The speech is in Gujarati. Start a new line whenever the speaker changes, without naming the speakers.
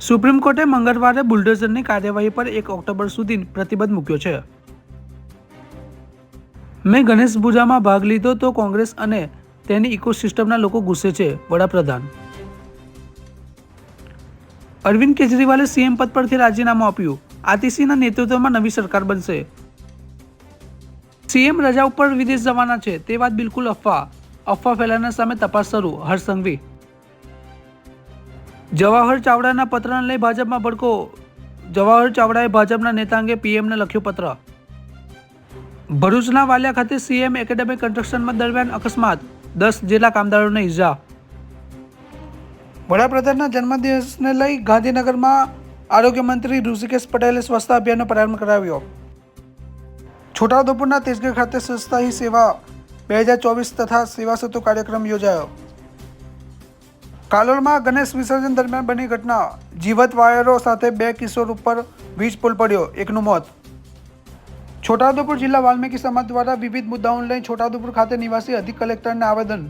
સુપ્રીમ કોર્ટે મંગળવારે બુલડોઝરની કાર્યવાહી પર 1 ઓક્ટોબર સુધી પ્રતિબંધ મૂક્યો છે. મેં ગણેશ પૂજામાં ભાગ લીધો તો કોંગ્રેસ અને તેની ઇકોસિસ્ટમના લોકો ગુસ્સે છે. વડાપ્રધાન અરવિંદ કેજરીવાલે સીએમ પદ પરથી રાજીનામું આપ્યું. આતિશીના નેતૃત્વમાં નવી સરકાર બનશે. સીએમ રજા ઉપર વિદેશ જવાના છે તે વાત બિલકુલ અફવા ફેલાવનાર સામે તપાસ શરૂ. હર્ષ સંઘવી જવાહર ચાવડાના પત્રને લઈ ભાજપમાં ભડકો. જવાહર ચાવડાએ ભાજપના નેતા અંગે પીએમને લખ્યો પત્ર. ભરૂચના વાલિયા ખાતે સીએમ એકેડેમી કન્સ્ટ્રક્શનમાં દરમિયાન અકસ્માત, 10 જેટલા કામદારોને ઇજા. વડાપ્રધાનના જન્મદિવસને લઈ ગાંધીનગરમાં આરોગ્ય મંત્રી ઋષિકેશ પટેલે સ્વચ્છતા અભિયાનનો પ્રારંભ કરાવ્યો. છોટાઉદેપુરના તેજગઢ ખાતે સ્વચ્છતા હી સેવા 2024 તથા સેવા સેતુ કાર્યક્રમ યોજાયો. કાલોલમાં ગણેશ વિસર્જન દરમિયાન બની ઘટના, જીવંત વાયરો સાથે 2 કિશોર ઉપર વીજ પુલ પડ્યો, એકનું મોત. છોટાઉદેપુર જિલ્લા વાલ્મીકી સમાજ દ્વારા વિવિધ મુદ્દાઓને લઈ છોટાઉદેપુર ખાતે નિવાસી અધિક કલેક્ટરને આવેદન.